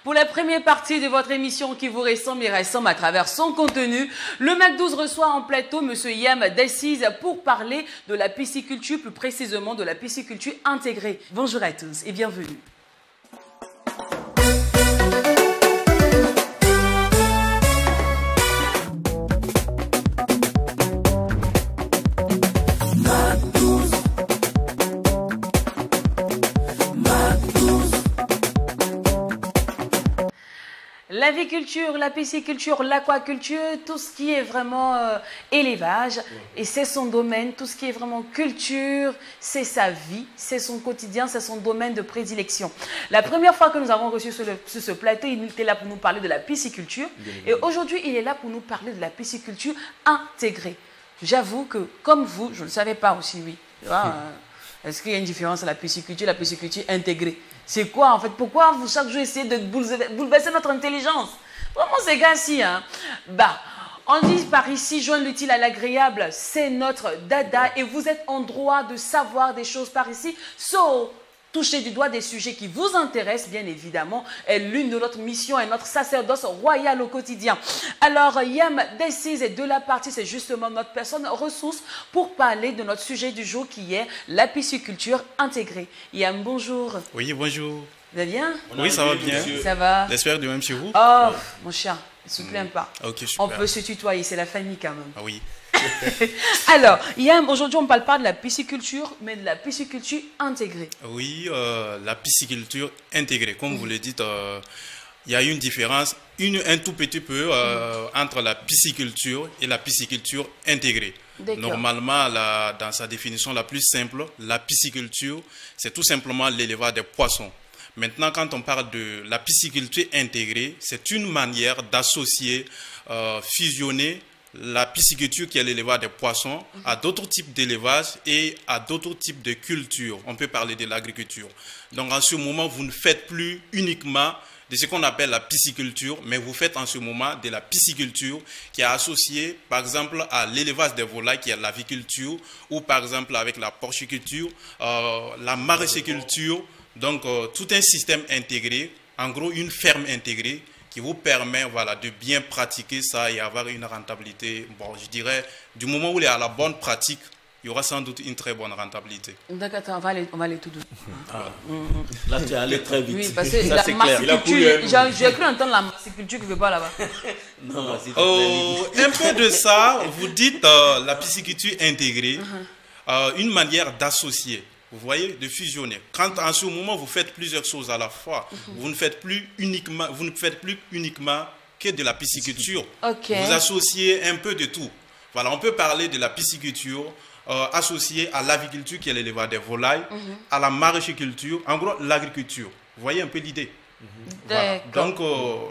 Pour la première partie de votre émission qui vous ressemble et ressemble à travers son contenu, le MAC12 reçoit en plateau M. Yam Dessiz pour parler de la pisciculture, plus précisément de la pisciculture intégrée. Bonjour à tous et bienvenue. L'aviculture, la pisciculture, l'aquaculture, tout ce qui est vraiment élevage, et c'est son domaine, tout ce qui est vraiment culture, c'est sa vie, c'est son quotidien, c'est son domaine de prédilection. La première fois que nous avons reçu sur ce plateau, il était là pour nous parler de la pisciculture, et aujourd'hui, il est là pour nous parler de la pisciculture intégrée. J'avoue que, comme vous, je ne le savais pas aussi, oui. Est-ce qu'il y a une différence entre la pisciculture intégrée? C'est quoi en fait? Pourquoi vous chaque jour essayez de bouleverser notre intelligence? Vraiment ces gars-ci, hein? Bah, on dit par ici, joindre l'utile à l'agréable, c'est notre dada et vous êtes en droit de savoir des choses par ici. So, toucher du doigt des sujets qui vous intéressent, bien évidemment, est l'une de notre mission et notre sacerdoce royal au quotidien. Alors, Yam Dessiz est de la partie, c'est justement notre personne ressource pour parler de notre sujet du jour qui est la pisciculture intégrée. Yam, bonjour. Oui, bonjour. Vous allez bien? Oui, ça va bien. Ça va? J'espère de même chez vous. Oh, mon chat, ne se plaint pas. Ok, super. On peut se tutoyer, c'est la famille quand même. Ah oui. Alors, Yam, aujourd'hui, on ne parle pas de la pisciculture, mais de la pisciculture intégrée. Oui, la pisciculture intégrée. Comme vous le dites, il y a une différence, un tout petit peu entre la pisciculture et la pisciculture intégrée. Normalement, dans sa définition la plus simple, la pisciculture, c'est tout simplement l'élevage des poissons. Maintenant, quand on parle de la pisciculture intégrée, c'est une manière d'associer, fusionner la pisciculture qui est l'élevage des poissons à d'autres types d'élevage et à d'autres types de cultures. On peut parler de l'agriculture. Donc en ce moment, vous ne faites plus uniquement de ce qu'on appelle la pisciculture, mais vous faites en ce moment de la pisciculture qui est associée par exemple à l'élevage des volailles qui est l'aviculture ou par exemple avec la porciculture, la maraîchiculture. Donc tout un système intégré, en gros une ferme intégrée qui vous permet de bien pratiquer ça et avoir une rentabilité. Bon, je dirais, du moment où il est à la bonne pratique, il y aura sans doute une très bonne rentabilité. D'accord, on va aller tout doucement. Là, tu es allé très vite. Oui, parce que ça, la massiculture, j'ai cru entendre la massiculture qui ne veut pas là-bas. Non, un peu de ça, vous dites la pisciculture intégrée, une manière d'associer. Vous voyez, de fusionner. Quand en ce moment vous faites plusieurs choses à la fois, vous ne faites plus uniquement que de la pisciculture. Vous associez un peu de tout. Voilà, on peut parler de la pisciculture associée à l'aviculture qui est l'élevage des volailles, à la maraîchiculture, en gros l'agriculture. Vous voyez un peu l'idée. Voilà. Donc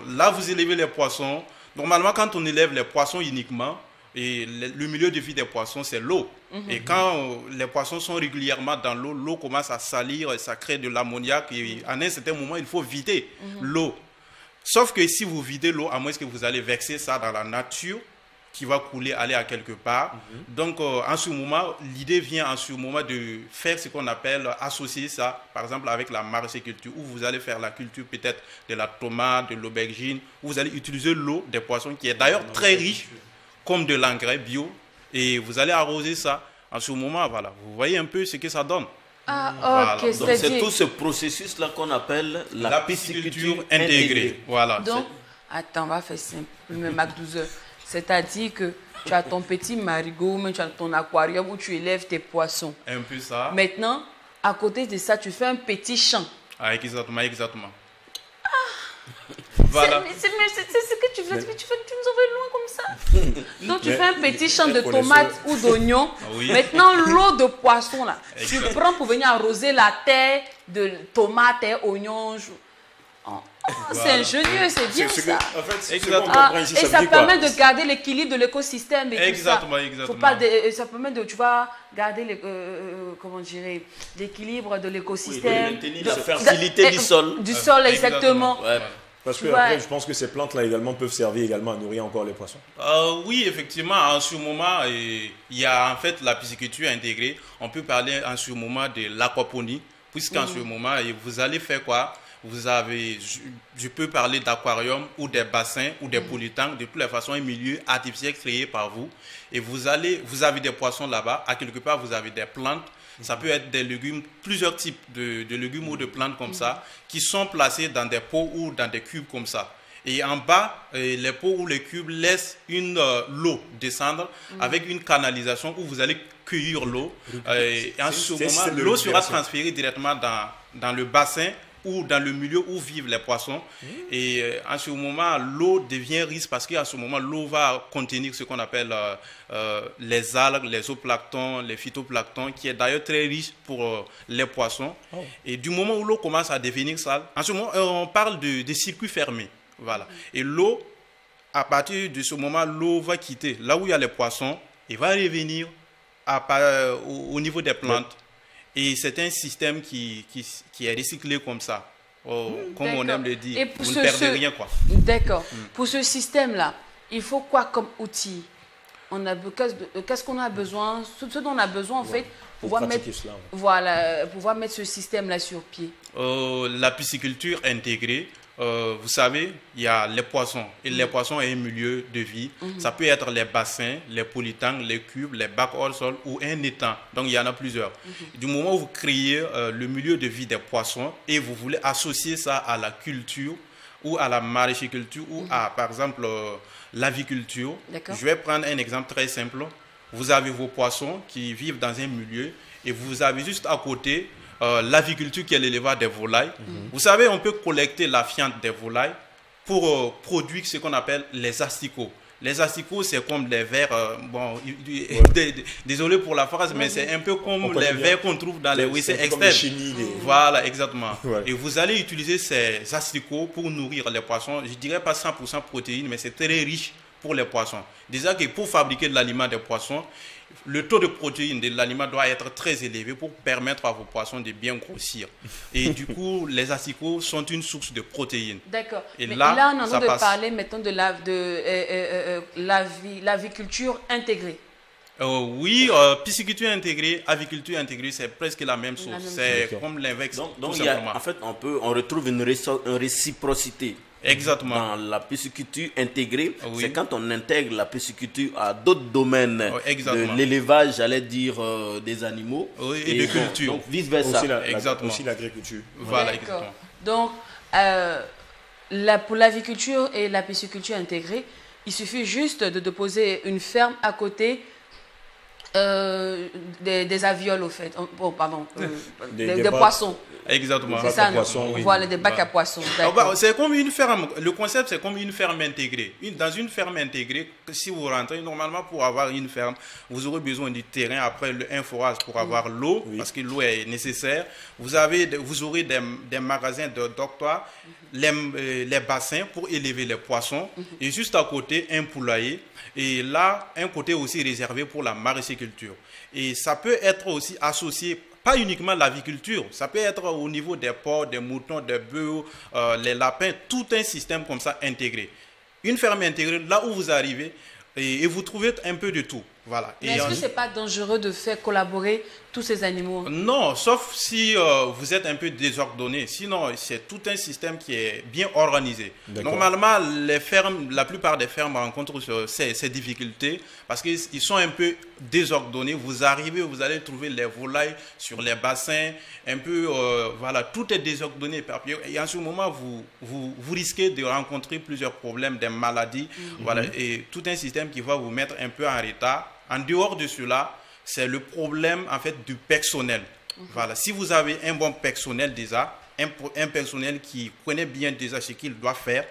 là vous élevez les poissons. Normalement quand on élève les poissons uniquement, et le milieu de vie des poissons, c'est l'eau. Et quand les poissons sont régulièrement dans l'eau, l'eau commence à salir et ça crée de l'ammoniac. Et à un certain moment, il faut vider l'eau. Sauf que si vous videz l'eau, à moins que vous allez verser ça dans la nature, qui va couler, aller à quelque part. Donc, en ce moment, l'idée vient en ce moment de faire ce qu'on appelle associer ça, par exemple, avec la maraîchiculture, où vous allez faire la culture peut-être de la tomate, de l'aubergine, où vous allez utiliser l'eau des poissons, qui est d'ailleurs très riche, comme de l'engrais bio, et vous allez arroser ça en ce moment, voilà. Vous voyez un peu ce que ça donne. Ah, ok, donc c'est tout ce processus-là qu'on appelle la pisciculture intégrée. Voilà. Donc, attends, on va faire simple, le Mac 12 heures. C'est-à-dire que tu as ton petit marigot, mais tu as ton aquarium où tu élèves tes poissons. Un peu ça. Maintenant, à côté de ça, tu fais un petit champ. Ah, exactement. Voilà. C'est ce que tu fais, tu nous envoies loin comme ça. Donc tu fais un petit champ de tomates ou d'oignons. Maintenant l'eau de poisson là, tu prends pour venir arroser la terre de tomates et oignons. C'est ingénieux, c'est bien ça. En fait, et ça permet de garder l'équilibre de l'écosystème. Exactement. Ça permet de, tu vois, garder l'équilibre de l'écosystème. Oui, la fertilité du sol. Du sol, exactement. Ouais. Parce que après, je pense que ces plantes-là également peuvent servir également à nourrir encore les poissons. Oui, effectivement, en ce moment, il y a en fait la pisciculture intégrée. On peut parler en ce moment de l'aquaponie, puisqu'en ce moment, vous allez faire quoi? je peux parler d'aquarium ou des bassins ou des polytanks, de toutes les façons, un milieu artificiel créé par vous. Et vous avez des poissons là-bas, à quelque part, vous avez des plantes. Ça peut être des légumes, plusieurs types de légumes ou de plantes comme ça, qui sont placés dans des pots ou dans des cubes comme ça. Et en bas, les pots ou les cubes laissent l'eau descendre avec une canalisation où vous allez cueillir l'eau. Et en ce moment, l'eau sera transférée directement dans le bassin ou dans le milieu où vivent les poissons. Et en ce moment, l'eau devient riche parce qu'en ce moment, l'eau va contenir ce qu'on appelle les algues, les zooplanctons, les phytoplanctons, qui est d'ailleurs très riche pour les poissons. Et du moment où l'eau commence à devenir sale, en ce moment, on parle de circuits fermés. Voilà. Et l'eau, à partir de ce moment, l'eau va quitter là où il y a les poissons et va revenir au niveau des plantes. Et c'est un système qui est recyclé comme ça. Comme on aime le dire, vous ne perdez rien, quoi. D'accord. Pour ce système-là, il faut quoi comme outil? Qu'est-ce qu'on a besoin? Ce dont on a besoin, en fait, pour pouvoir mettre ce système-là sur pied. La pisciculture intégrée. Vous savez, il y a les poissons. Et les poissons ont un milieu de vie. Ça peut être les bassins, les polytanks, les cubes, les bacs hors sol ou un étang. Donc, il y en a plusieurs. Du moment où vous créez le milieu de vie des poissons et vous voulez associer ça à la culture ou à la maraîchiculture ou à, par exemple, l'aviculture. Je vais prendre un exemple très simple. Vous avez vos poissons qui vivent dans un milieu et vous avez juste à côté l'aviculture qui est l'élevage des volailles. Vous savez, on peut collecter la fiente des volailles pour produire ce qu'on appelle les asticots. Les asticots, c'est comme les vers, désolé pour la phrase, mais c'est un peu comme les vers qu'on trouve dans les WC externes. Voilà, exactement. Et vous allez utiliser ces asticots pour nourrir les poissons. Je dirais pas 100% protéines, mais c'est très riche pour les poissons. Déjà que pour fabriquer de l'aliment des poissons, le taux de protéines de l'aliment doit être très élevé pour permettre à vos poissons de bien grossir. Et du coup, les asticots sont une source de protéines. D'accord. Mais là, on est en train de parler maintenant de l'aviculture intégrée. Oui, pisciculture intégrée, aviculture intégrée, c'est presque la même chose. C'est comme l'inverse. Donc en fait, on retrouve une réciprocité. Exactement. Dans la pisciculture intégrée, c'est quand on intègre la pisciculture à d'autres domaines de l'élevage, j'allais dire des animaux et de culture. Donc vice versa. Aussi l'agriculture. Voilà, exactement. Donc, pour l'aviculture et la pisciculture intégrée, il suffit juste de poser une ferme à côté des avioles, au fait. Oh, pardon. Des poissons. Exactement. C'est ça, voilà, des bacs à poissons. C'est comme une ferme. Le concept, c'est comme une ferme intégrée. Dans une ferme intégrée, si vous rentrez, normalement, pour avoir une ferme, vous aurez besoin du terrain, après un forage pour avoir l'eau, parce que l'eau est nécessaire. Vous aurez des magasins de dortoirs, les bassins pour élever les poissons, et juste à côté, un poulailler. Et là, un côté aussi réservé pour la maraîchiculture. Et ça peut être aussi associé, pas uniquement l'aviculture, ça peut être au niveau des porcs, des moutons, des bœufs, les lapins, tout un système comme ça intégré. Une ferme intégrée, là où vous arrivez, et vous trouvez un peu de tout. Voilà. Mais est-ce que ce n'est pas dangereux de faire collaborer tous ces animaux? Non, sauf si vous êtes un peu désordonné. Sinon, c'est tout un système qui est bien organisé. Normalement, la plupart des fermes rencontrent ces difficultés parce qu'ils sont un peu désordonnés. Vous arrivez, vous allez trouver les volailles sur les bassins, un peu, voilà, tout est désordonné. Et en ce moment, vous risquez de rencontrer plusieurs problèmes, des maladies, voilà, et tout un système qui va vous mettre un peu en retard. En dehors de cela, c'est le problème en fait du personnel. Voilà. Si vous avez un bon personnel déjà, un personnel qui connaît bien déjà ce qu'il doit faire,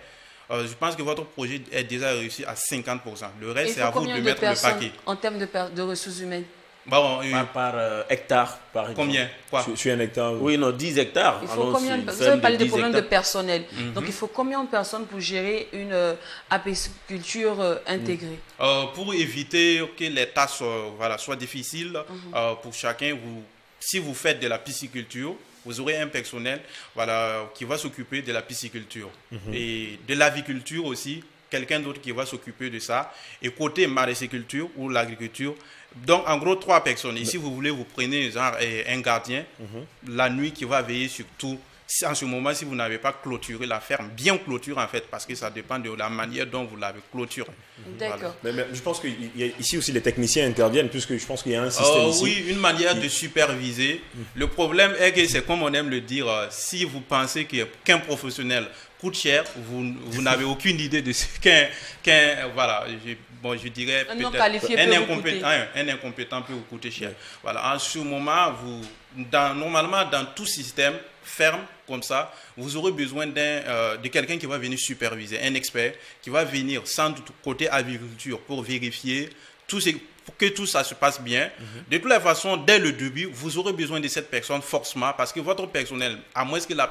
je pense que votre projet est déjà réussi à 50%. Le reste, c'est à vous de mettre le paquet. En termes de ressources humaines? Bon, par hectare, par exemple. Combien? Quoi? Sur un hectare? Oui, non, 10 hectares. Il faut combien? Vous avez parlé des problèmes de personnel. Donc, il faut combien de personnes pour gérer une apiculture intégrée? Pour éviter que les tâches soient difficiles pour chacun, si vous faites de la pisciculture, vous aurez un personnel qui va s'occuper de la pisciculture. Et de l'aviculture aussi, quelqu'un d'autre qui va s'occuper de ça. Et côté maraîchiculture ou l'agriculture, donc en gros 3 personnes. Et si vous voulez, vous prenez genre un gardien la nuit qui va veiller sur tout. en ce moment, si vous n'avez pas clôturé la ferme, bien clôturé en fait, parce que ça dépend de la manière dont vous l'avez clôturé. D'accord. Voilà. Mais je pense qu'ici aussi les techniciens interviennent, puisque je pense qu'il y a un système ici. Oui, une manière de superviser. Le problème est que c'est comme on aime le dire, si vous pensez qu'un professionnel coûte cher, vous n'avez aucune idée de ce voilà, je dirais un incompétent peut vous coûter cher. Voilà, en ce moment, normalement dans tout système ferme comme ça, vous aurez besoin de quelqu'un qui va venir superviser, un expert qui va venir sans doute côté agriculture pour vérifier pour que tout ça se passe bien. De toutes les façons, dès le début, vous aurez besoin de cette personne forcément parce que votre personnel, à moins que la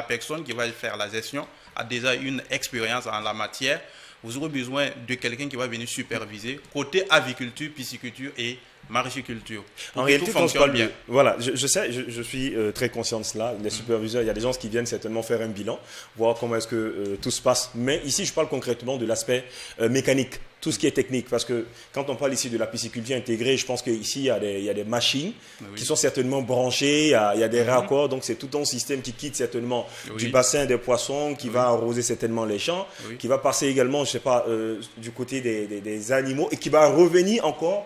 personne qui va faire la gestion a déjà une expérience en la matière, vous aurez besoin de quelqu'un qui va venir superviser côté aviculture, pisciculture et maraîchiculture. En réalité, tout fonctionne bien. Voilà, je sais, je suis très conscient de cela. Les superviseurs, il y a des gens qui viennent certainement faire un bilan, voir comment est-ce que tout se passe. Mais ici, je parle concrètement de l'aspect mécanique, tout ce qui est technique. Parce que quand on parle ici de la pisciculture intégrée, je pense qu'ici, il y a des machines qui sont certainement branchées, il y a des raccords. Donc, c'est tout un système qui quitte certainement du bassin des poissons, qui va arroser certainement les champs, qui va passer également, je ne sais pas, du côté des animaux et qui va revenir encore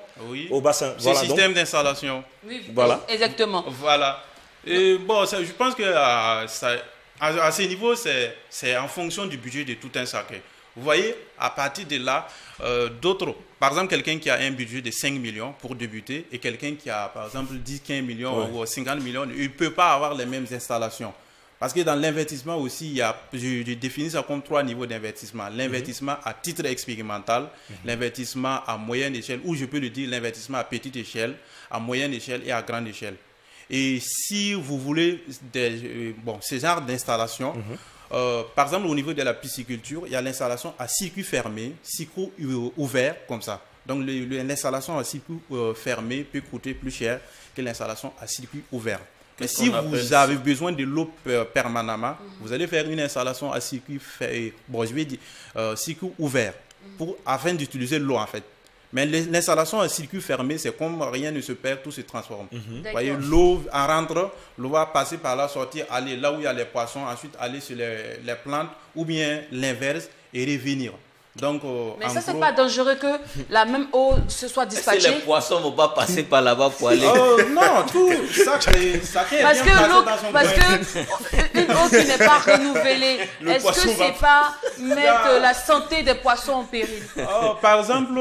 au bassin. C'est le système d'installation. Oui, voilà. Exactement. Voilà. Et bon, je pense que à ce niveau, c'est en fonction du budget de tout un chacun. Vous voyez, à partir de là, par exemple, quelqu'un qui a un budget de 5 millions pour débuter et quelqu'un qui a, par exemple, 10, 15 millions ou 50 millions, il ne peut pas avoir les mêmes installations. Parce que dans l'investissement aussi, je définis ça comme 3 niveaux d'investissement. L'investissement à titre expérimental, l'investissement à moyenne échelle, ou je peux le dire l'investissement à petite échelle, à moyenne échelle et à grande échelle. Et si vous voulez ce genre d'installation, par exemple au niveau de la pisciculture, il y a l'installation à circuit fermé, circuit ouvert, comme ça. Donc l'installation à circuit fermé peut coûter plus cher que l'installation à circuit ouvert. Mais si vous avez besoin de l'eau permanemment, vous allez faire une installation à circuit circuit ouvert afin d'utiliser l'eau en fait. Mais l'installation à circuit fermé, c'est comme rien ne se perd, tout se transforme. Vous voyez, l'eau en rentre, l'eau va passer par là, sortir, aller là où il y a les poissons, ensuite aller sur les plantes ou bien l'inverse et revenir. Donc, mais ça, c'est pas dangereux que la même eau se soit dispatchée. Est-ce que les poissons ne vont pas passer par là-bas pour aller non, tout ça crée parce que une eau qui n'est pas renouvelée, est-ce que c'est pas mettre la santé des poissons en péril? Par exemple,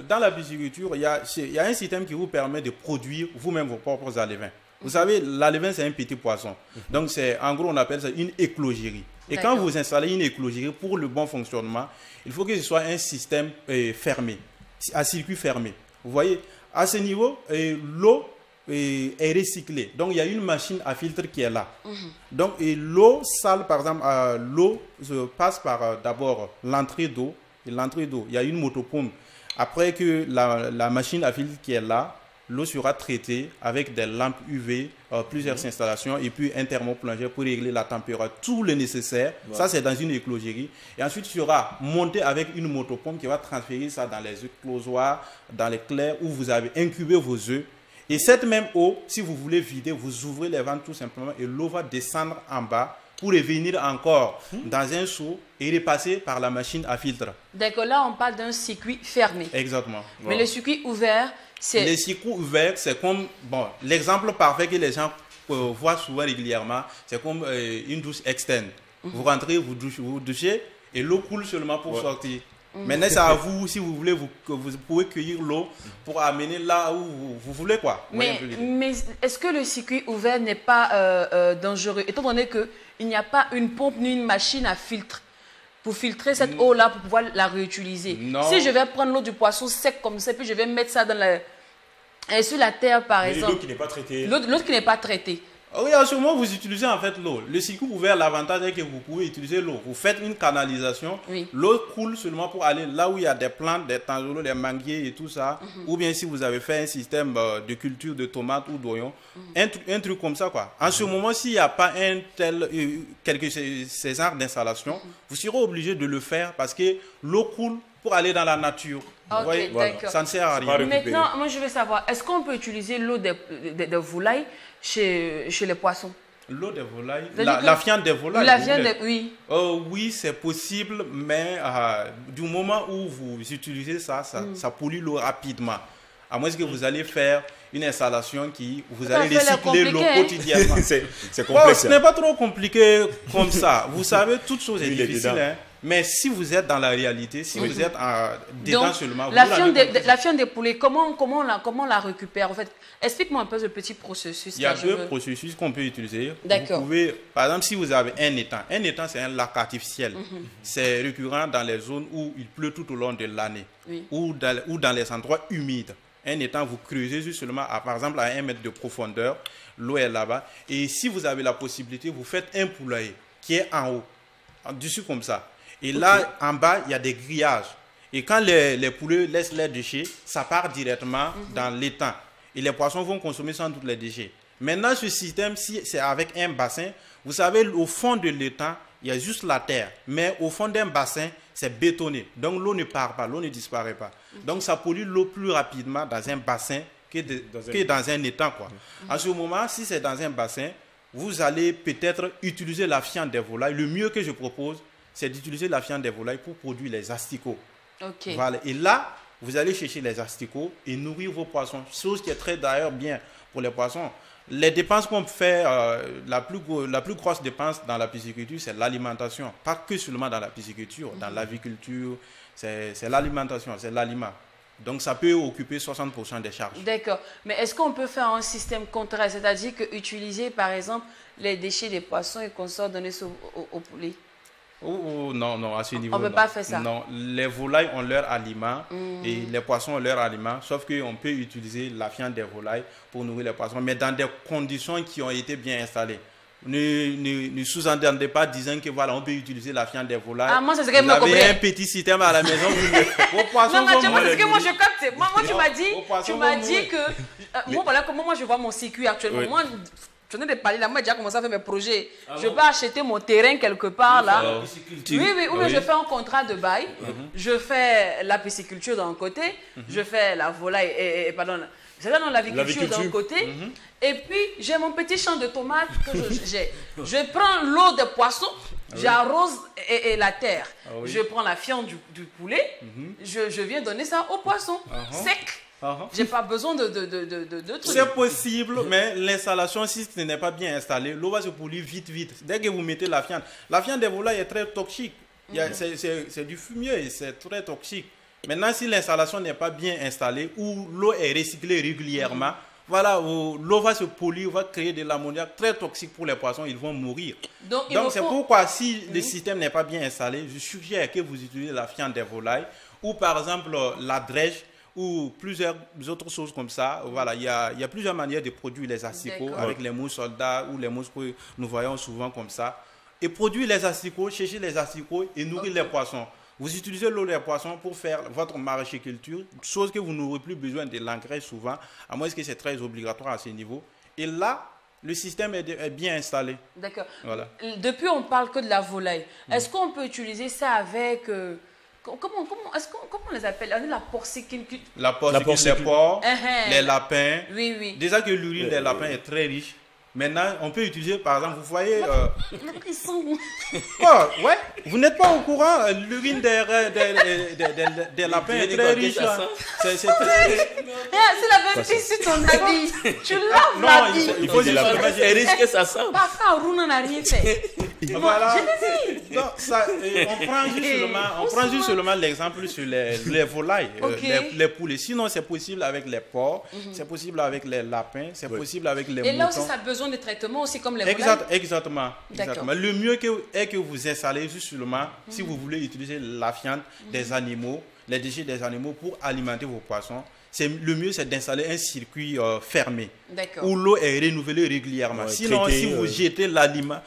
dans la pisciculture, il y a un système qui vous permet de produire vous-même vos propres alevins. Vous savez, l'alevin, c'est un petit poisson. Donc, en gros, on appelle ça une éclogerie. Et quand vous installez une éclogerie, pour le bon fonctionnement, il faut que ce soit un système fermé, à circuit fermé. Vous voyez, à ce niveau, l'eau est recyclée. Donc, il y a une machine à filtre qui est là. Donc, l'eau sale, par exemple, l'eau passe par d'abord l'entrée d'eau. Et l'entrée d'eau, il y a une motopompe. Après que la machine à filtre qui est là, l'eau sera traitée avec des lampes UV, plusieurs installations et puis un thermoplongeur pour régler la température, tout le nécessaire. Ça, c'est dans une éclogerie. Et ensuite, sera monté avec une motopompe qui va transférer ça dans les éclosoirs, dans les clairs où vous avez incubé vos œufs. Et cette même eau, si vous voulez vider, vous ouvrez les vannes tout simplement et l'eau va descendre en bas pour revenir encore dans un seau et repasser par la machine à filtre. D'accord, là, on parle d'un circuit fermé. Exactement. Mais le circuit ouvert, les circuits ouverts, c'est comme, l'exemple parfait que les gens voient souvent régulièrement, c'est comme une douche externe. Vous rentrez, vous douchez et l'eau coule seulement pour sortir. Maintenant, c'est à vous, si vous voulez, vous pouvez cueillir l'eau pour amener là où vous voulez, quoi. Mais est-ce que le circuit ouvert n'est pas dangereux, étant donné qu'il n'y a pas une pompe ni une machine à filtre pour filtrer cette eau-là pour pouvoir la réutiliser? Si je vais prendre l'eau du poisson sec comme ça, puis je vais mettre ça sur la terre, par exemple. L'eau qui n'est pas traitée. L'eau qui n'est pas traitée. Oui, en ce moment, vous utilisez en fait l'eau. Le circuit ouvert, l'avantage est que vous pouvez utiliser l'eau. Vous faites une canalisation. L'eau coule seulement pour aller là où il y a des plantes, des tangeros, des manguiers et tout ça. Ou bien si vous avez fait un système de culture de tomates ou d'oignons. Un truc comme ça, quoi. En ce moment, s'il n'y a pas ces genres d'installation, vous serez obligé de le faire parce que l'eau coule pour aller dans la nature. Vous voyez, ça ne sert à rien. Maintenant, moi je veux savoir, est-ce qu'on peut utiliser l'eau de volailles chez les poissons? L'eau des volailles, la viande des volailles. La viande, oui. Oui, c'est possible, mais du moment où vous utilisez ça pollue l'eau rapidement. À moins que vous allez faire une installation qui vous allez recycler l'eau quotidiennement. C'est complexe. Ce n'est pas trop compliqué comme ça. Vous savez, toute chose est difficile. Hein. Mais si vous êtes dans la réalité, si vous êtes dedans seulement... La fiente des poulets, comment on la récupère en fait? Explique-moi un peu ce petit processus. Il y a deux processus qu'on peut utiliser. D'accord. Vous pouvez, par exemple, si vous avez un étang c'est un lac artificiel. C'est récurrent dans les zones où il pleut tout au long de l'année, ou dans les endroits humides. Un étang, vous creusez juste seulement, par exemple, à 1 mètre de profondeur, l'eau est là-bas. Et si vous avez la possibilité, vous faites un poulailler qui est en haut, dessus comme ça. Et là, en bas, il y a des grillages. Et quand les poulets laissent leurs déchets, ça part directement dans l'étang. Et les poissons vont consommer sans doute les déchets. Maintenant, ce système, si c'est avec un bassin, vous savez, au fond de l'étang, il y a juste la terre. Mais au fond d'un bassin, c'est bétonné. Donc, l'eau ne part pas, l'eau ne disparaît pas. Donc, ça pollue l'eau plus rapidement dans un bassin que dans un étang, quoi. En ce moment, si c'est dans un bassin, vous allez peut-être utiliser la fiente des volailles. Le mieux que je propose, c'est d'utiliser la fiente des volailles pour produire les asticots. Voilà. Et là, vous allez chercher les asticots et nourrir vos poissons. Chose qui est très d'ailleurs bien pour les poissons. Les dépenses qu'on fait, la plus grosse dépense dans la pisciculture, c'est l'alimentation. Pas que seulement dans la pisciculture, dans l'aviculture, c'est l'alimentation, c'est l'aliment. Donc, ça peut occuper 60% des charges. D'accord. Mais est-ce qu'on peut faire un système contraire? C'est-à-dire qu'utiliser, par exemple, les déchets des poissons et qu'on sort donner ça aux poulets? Non, à ce niveau. On ne peut pas faire ça. Non, les volailles ont leur aliment et les poissons ont leur aliment, sauf qu'on peut utiliser la fiente des volailles pour nourrir les poissons, mais dans des conditions qui ont été bien installées. Ne sous-entendez pas disant que voilà, on peut utiliser la fiente des volailles. Ah, moi, c'est ce que vous avez un petit système à la maison. Vos poissons non, tu vois, c'est ce que moi je capte. Moi, tu m'as dit que. Moi, voilà comment moi je vois mon circuit actuellement. Oui. Moi, je venais de parler là, moi j'ai déjà commencé à faire mes projets. Je vais acheter mon terrain quelque part là. Oui, ou bien je fais un contrat de bail. Je fais la pisciculture d'un côté, je fais la volaille, pardon, c'est là dans l'aviculture d'un côté. Et puis j'ai mon petit champ de tomates que j'ai. Je prends l'eau des poissons, j'arrose et la terre. Je prends la fiente du poulet, je viens donner ça aux poissons, sec. J'ai pas besoin de trucs. C'est possible, mais l'installation, si ce n'est pas bien installé, l'eau va se polluer vite. Dès que vous mettez la fiente des volailles est très toxique. C'est du fumier et c'est très toxique. Maintenant, si l'installation n'est pas bien installée, ou l'eau est recyclée régulièrement, voilà, l'eau va se polluer, va créer de l'ammoniac très toxique pour les poissons, ils vont mourir. Donc c'est pourquoi, si le système n'est pas bien installé, je suggère que vous utilisez la fiente des volailles, ou par exemple la drèche, ou plusieurs autres choses comme ça. Voilà, il y a plusieurs manières de produire les asticots avec les mousses soldats ou les mousses que nous voyons souvent comme ça. Et produire les asticots, chercher les asticots et nourrir les poissons. Vous utilisez l'eau des poissons pour faire votre maraîchiculture, chose que vous n'aurez plus besoin de l'engrais souvent, à moins que c'est très obligatoire à ce niveau. Et là, le système est bien installé. D'accord. Voilà. Depuis, on ne parle que de la volaille. Est-ce qu'on peut utiliser ça avec... Comment on les appelle? La porciculture. La porciculture, les porcs, les lapins. Oui. Déjà que l'urine des lapins est très riche. Maintenant, on peut utiliser, par exemple, vous voyez... Ils sont... ouais, vous n'êtes pas au courant, l'urine des lapins est très riche. C'est très... C'est la même fille sur ton habit. Tu laves la vie. Il faut dire c'est riche que ça sent. Parfois, Rouna n'a rien fait. Voilà. Donc, on prend juste seulement l'exemple sur les volailles, les poulets. Sinon, c'est possible avec les porcs, c'est possible avec les lapins, c'est possible avec les moutons. Et là aussi, ça a besoin de traitement aussi comme les volailles. Exactement. Le mieux est que vous installez juste seulement, si vous voulez utiliser la fiente des animaux, les déchets des animaux pour alimenter vos poissons. Le mieux, c'est d'installer un circuit fermé où l'eau est renouvelée régulièrement. Sinon, si vous jetez l'aliment,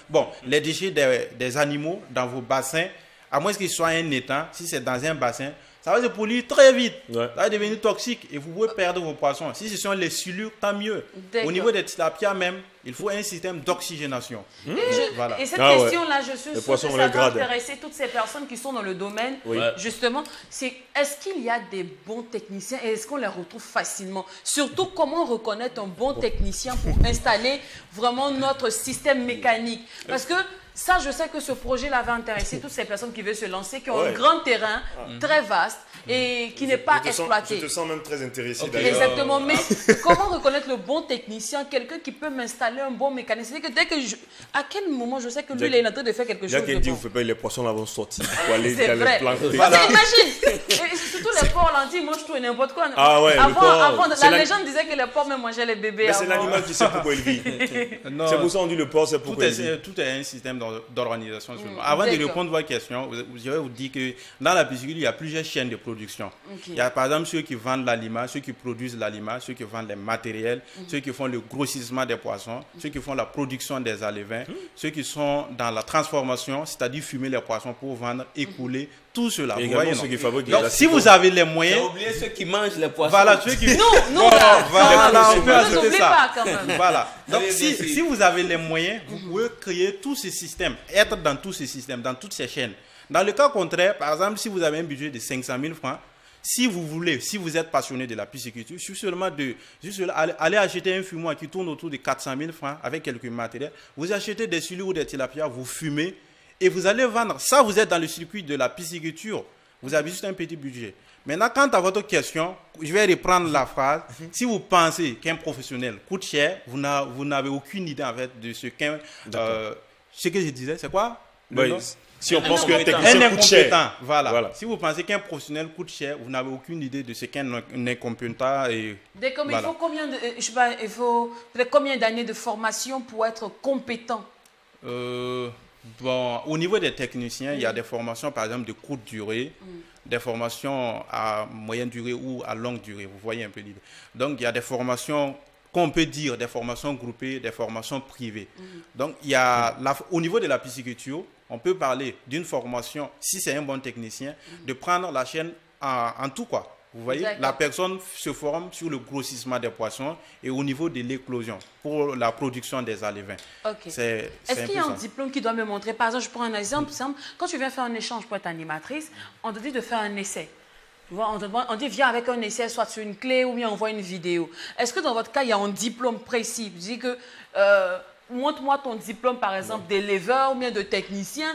les déchets des animaux dans vos bassins, à moins qu'il soit un étang, si c'est dans un bassin, ça va se polir très vite. Ça va devenir toxique et vous pouvez perdre vos poissons. Si ce sont les silures, tant mieux. Au niveau des tilapias même, il faut un système d'oxygénation. Et cette question-là, je suis sûre que ça va intéresser toutes ces personnes qui sont dans le domaine. Justement, c'est est-ce qu'il y a des bons techniciens et est-ce qu'on les retrouve facilement? Surtout, comment reconnaître un bon technicien pour installer vraiment notre système mécanique? Parce que ça, je sais que ce projet-là va intéresser toutes ces personnes qui veulent se lancer, qui ont un grand terrain, très vaste et qui n'est pas exploité. Je te sens même très intéressé. Exactement, mais comment reconnaître le bon technicien, quelqu'un qui peut m'installer un bon mécanisme? C'est-à-dire que dès que à quel moment je sais que lui, il est en train de faire quelque chose de bon. Il y a qui dit, vous ne faites pas les poissons là vont sortir. C'est vrai. Imagine, surtout les porcs lentilles, ils mangent tout et n'importe quoi. Avant, la légende disait que les porcs même mangeaient les bébés. Mais c'est l'animal qui sait pourquoi il vit. C'est pour ça qu'on dit le porc, c'est pourquoi il vit. Tout est un système d'organisation. Avant de répondre à votre question, je vais vous dire que dans la pisciculture, il y a plusieurs chaînes de production. Il y a par exemple ceux qui vendent l'aliment, ceux qui produisent l'aliment, ceux qui vendent les matériels, ceux qui font le grossissement des poissons, ceux qui font la production des alevins, ceux qui sont dans la transformation, c'est-à-dire fumer les poissons pour vendre, écouler, tout cela. Vous voyez, ceux qui fabriquent. Donc, si vous avez les moyens... oubliez ceux qui mangent les poissons. Voilà, ceux qui... Non, on peut ajouter ça. Pas quand même. Voilà. Donc, si vous avez les moyens, vous pouvez créer tous ces systèmes, être dans tous ces systèmes, dans toutes ces chaînes. Dans le cas contraire, par exemple, si vous avez un budget de 500 000 francs, si vous voulez, si vous êtes passionné de la pisciculture, juste aller acheter un fumoir qui tourne autour de 400 000 francs avec quelques matériels, vous achetez des silures ou des tilapias, vous fumez et vous allez vendre. Ça, vous êtes dans le circuit de la pisciculture. Vous avez juste un petit budget. Maintenant, quant à votre question, je vais reprendre la phrase. Si vous pensez qu'un professionnel coûte cher, vous n'avez aucune idée en fait de ce qu'un... ce que je disais, c'est quoi? Si on pense qu'un technicien coûte cher. Voilà. Si vous pensez qu'un professionnel coûte cher, vous n'avez aucune idée de ce qu'un incompétent est. Il faut combien de, il faut combien d'années de formation pour être compétent? Au niveau des techniciens, il y a des formations, par exemple, de courte durée, des formations à moyenne durée ou à longue durée. Vous voyez un peu l'idée. Donc, il y a des formations qu'on peut dire, des formations groupées, des formations privées. Donc, il y a au niveau de la pisciculture, on peut parler d'une formation, si c'est un bon technicien, de prendre la chaîne en tout quoi. Vous voyez, la personne se forme sur le grossissement des poissons et au niveau de l'éclosion pour la production des alevins. Est-ce qu'il y a un diplôme qui doit me montrer? Par exemple, je prends un exemple simple. Quand tu viens faire un échange pour être animatrice, on te dit de faire un essai. On dit viens avec un essai, soit sur une clé ou bien on voit une vidéo. Est-ce que dans votre cas, il y a un diplôme précis? Je dis que... montre-moi ton diplôme, par exemple, d'éleveur ou bien de technicien.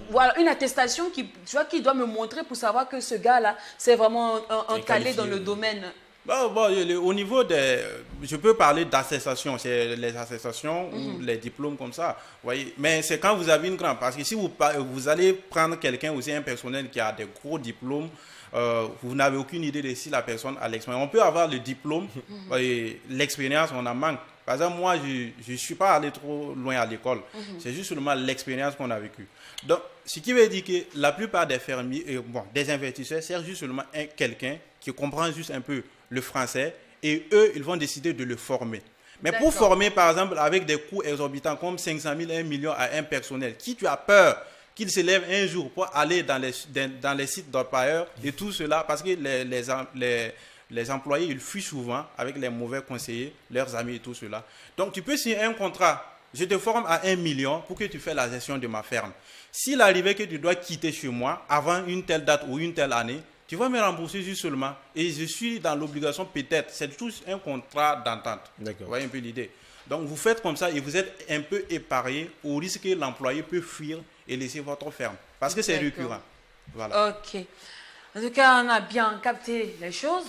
Voilà, une attestation qui doit me montrer pour savoir que ce gars-là, c'est vraiment un calé dans le domaine. Au niveau des... Je peux parler d'attestation, c'est les attestations ou les diplômes comme ça. Voyez. Mais c'est quand vous avez une grande... Parce que si vous allez prendre quelqu'un aussi, un personnel qui a des gros diplômes, vous n'avez aucune idée de si la personne a l'expérience. On peut avoir le diplôme, et l'expérience, on en manque. Par exemple, moi, je ne suis pas allé trop loin à l'école. C'est juste seulement l'expérience qu'on a vécue. Donc, ce qui veut dire que la plupart des fermiers, des investisseurs, c'est juste seulement quelqu'un qui comprend juste un peu le français et eux, ils vont décider de le former. Mais pour former, par exemple, avec des coûts exorbitants comme 500 000, 1 million à un personnel, qui tu as peur qu'il se lève un jour pour aller dans les sites d'employeurs et tout cela, parce que les employés, ils fuient souvent avec les mauvais conseillers, leurs amis et tout cela. Donc, tu peux signer un contrat. Je te forme à 1 million pour que tu fasses la gestion de ma ferme. S'il arrivait que tu dois quitter chez moi avant une telle date ou une telle année, tu vas me rembourser juste seulement. Et je suis dans l'obligation peut-être. C'est tous un contrat d'entente. Vous voyez un peu l'idée. Donc, vous faites comme ça et vous êtes un peu épargné au risque que l'employé peut fuir et laisser votre ferme. Parce que c'est récurrent. Voilà. Ok. En tout cas, on a bien capté les choses.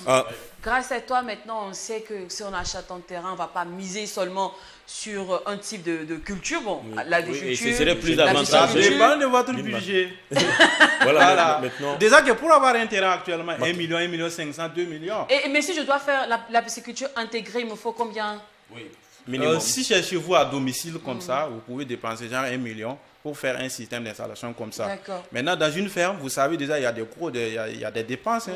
Grâce à toi, maintenant, on sait que si on achète un terrain, on ne va pas miser seulement sur un type de culture. Bon, l'agriculture, c'est plus avantageux. Ça dépend de votre budget. Voilà. Maintenant. Déjà que pour avoir un terrain actuellement, 1 million, 1 million 500, 2 millions. Mais si je dois faire la pisciculture intégrée, il me faut combien? Si c'est chez vous à domicile comme ça, vous pouvez dépenser genre 1 million pour faire un système d'installation comme ça. Maintenant, dans une ferme, vous savez déjà, il y a des dépenses.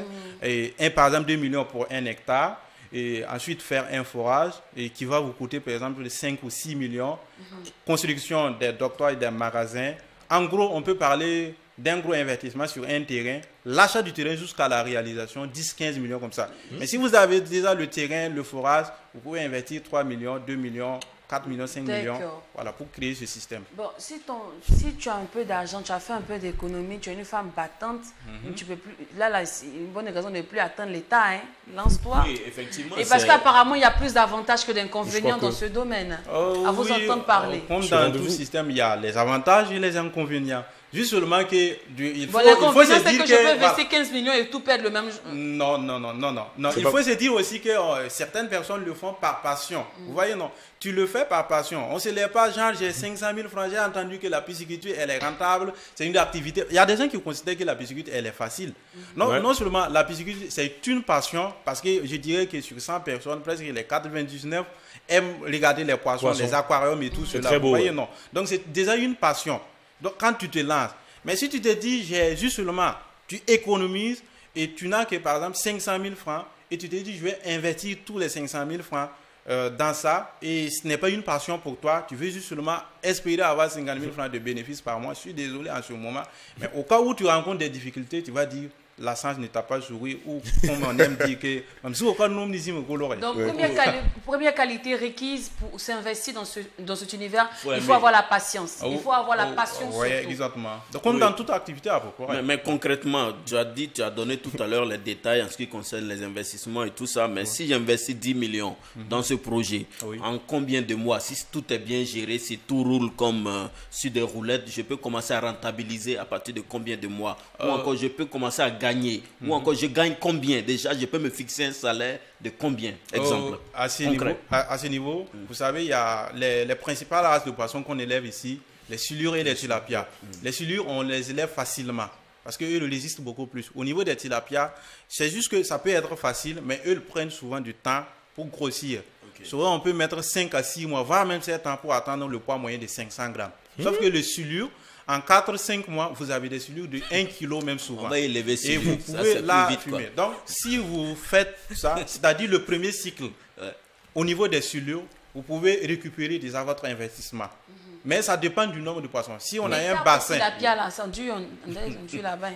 Et par exemple, 2 millions pour 1 hectare. Et ensuite, faire un forage et qui va vous coûter, par exemple, 5 ou 6 millions. Construction des dortoirs et des magasins. En gros, on peut parler d'un gros investissement sur un terrain, l'achat du terrain jusqu'à la réalisation, 10-15 millions comme ça. Mais si vous avez déjà le terrain, le forage, vous pouvez investir 3 millions, 2 millions, 4 millions, 5 millions, voilà, pour créer ce système. Bon, si tu as un peu d'argent, tu as fait un peu d'économie, tu es une femme battante, tu peux plus, là c'est une bonne raison de ne plus attendre l'État, hein. Lance-toi. Oui, effectivement. Et parce qu'apparemment, il y a plus d'avantages que d'inconvénients dans ce domaine. À vous entendre parler. Comme dans tout système, il y a les avantages et les inconvénients. Juste seulement que il faut se dire que je peux verser 15 millions et tout perdre le même jour. Non. Il faut se dire aussi que certaines personnes le font par passion. Vous voyez, non? Tu le fais par passion. On ne se lève pas, genre, j'ai 500 000 francs, j'ai entendu que la pisciculture, elle est rentable, c'est une activité. Il y a des gens qui considèrent que la pisciculture, elle est facile. Non seulement la pisciculture, c'est une passion, parce que je dirais que sur 100 personnes, presque les 99 aiment regarder les poissons, les aquariums et tout cela. Vous voyez, non? Donc, c'est déjà une passion. Donc, quand tu te lances, mais si tu te dis, j'ai juste seulement, tu économises et tu n'as que, par exemple, 500 000 francs et tu te dis, je vais investir tous les 500 000 francs dans ça et ce n'est pas une passion pour toi, tu veux juste seulement espérer avoir 50 000 francs de bénéfices par mois. Je suis désolé en ce moment, mais au cas où tu rencontres des difficultés, tu vas dire, la chance ne t'a pas souri ou comme on aime dire que même si aucun nom n'ici me colore. Donc première qualité requise pour s'investir dans cet univers, il faut avoir la patience, il faut avoir la passion. Oui, exactement. Donc comme dans toute activité à peu près. Mais concrètement, tu as donné tout à l'heure les détails en ce qui concerne les investissements et tout ça, mais si j'investis 10 millions dans ce projet, en combien de mois, si tout est bien géré, si tout roule comme sur des roulettes, je peux commencer à rentabiliser à partir de combien de mois, ou encore je peux commencer à gagner, ou encore je gagne combien? Déjà, je peux me fixer un salaire de combien? Exemple. À ce niveau, vous savez, il y a les principales races de poissons qu'on élève ici, les silures et les tilapias. Les silures, on les élève facilement parce qu'eux résistent beaucoup plus. Au niveau des tilapias, c'est juste que ça peut être facile, mais eux prennent souvent du temps pour grossir. Souvent, on peut mettre 5 à 6 mois, voire même 7 ans pour atteindre le poids moyen de 500 grammes. Sauf que le silure, en 4-5 mois, vous avez des silures de 1 kg même souvent. On va élever et vous pouvez la fumer. Donc, si vous faites ça, c'est-à-dire le premier cycle, au niveau des silures, vous pouvez récupérer déjà votre investissement. Mais ça dépend du nombre de poissons. Si on a un bassin... La pierre là, ça dure là-bas.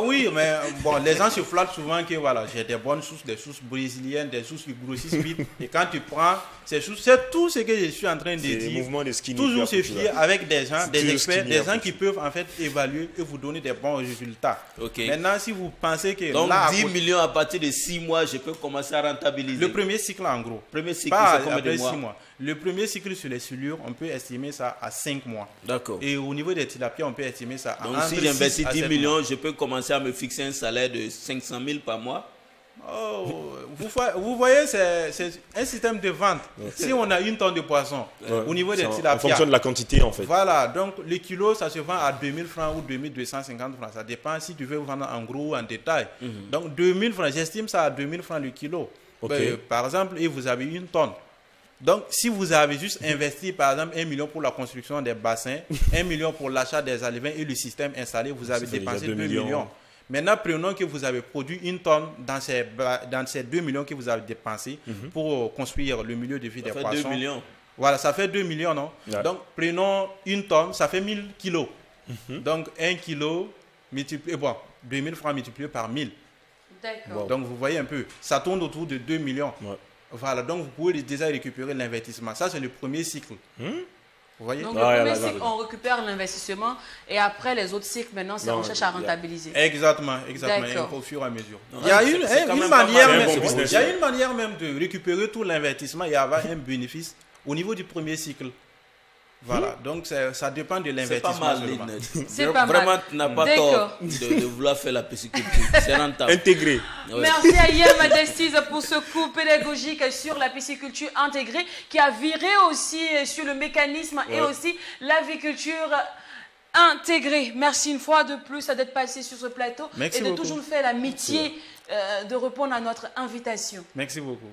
Oui, mais bon, les gens se flattent souvent que voilà, j'ai des bonnes sources, des sources brésiliennes, des sources qui grossissent vite. Et quand tu prends ces sources, c'est tout ce que je suis en train de dire. Toujours se fier avec des gens, des experts, des gens qui peuvent en fait évaluer et vous donner des bons résultats. Maintenant, si vous pensez que... Donc, là, 10 millions à partir de 6 mois, je peux commencer à rentabiliser. Le premier cycle en gros. Premier cycle, c'est combien de mois? 6 mois. Le premier cycle sur les silures, on peut estimer ça à 5 mois. D'accord. Et au niveau des tilapias, on peut estimer ça à 6 mois. Donc, si j'investis 10 millions, je peux commencer à me fixer un salaire de 500 000 par mois? Vous voyez, c'est un système de vente. Si on a une tonne de poissons, au niveau des tilapias... En fonction de la quantité, en fait. Voilà, donc le kilo, ça se vend à 2000 francs ou 2250 francs. Ça dépend si tu veux vendre en gros ou en détail. Donc 2000 francs, j'estime ça à 2000 francs le kilo. Par exemple, et vous avez une tonne. Donc, si vous avez juste investi, par exemple, 1 million pour la construction des bassins, 1 million pour l'achat des alevins et le système installé, vous avez dépensé 2 millions. Maintenant, prenons que vous avez produit une tonne dans ces 2 millions que vous avez dépensés pour construire le milieu de vie des poissons. Ça fait 2 millions. Voilà, ça fait 2 millions, non? Donc, prenons une tonne, ça fait 1000 kilos. Donc, 1 kilo, multiplié, 2000 francs multipliés par 1000. D'accord. Donc, vous voyez un peu, ça tourne autour de 2 millions. Voilà, donc vous pouvez déjà récupérer l'investissement. Ça, c'est le premier cycle. Vous voyez? Donc, le premier cycle, on récupère l'investissement et après, les autres cycles, maintenant, on cherche à rentabiliser. Exactement. Et au fur et à mesure. Il y a une manière même de récupérer tout l'investissement et avoir un bénéfice au niveau du premier cycle. Voilà, donc ça dépend de l'investissement. C'est pas mal. Vraiment, tu n'as pas tort de vouloir faire la pisciculture. C'est rentable. Intégré. Merci à Yema Destiz pour ce cours pédagogique sur la pisciculture intégrée qui a viré aussi sur le mécanisme et aussi l'aviculture intégrée. Merci une fois de plus d'être passé sur ce plateau et de toujours faire l'amitié de répondre à notre invitation. Merci beaucoup.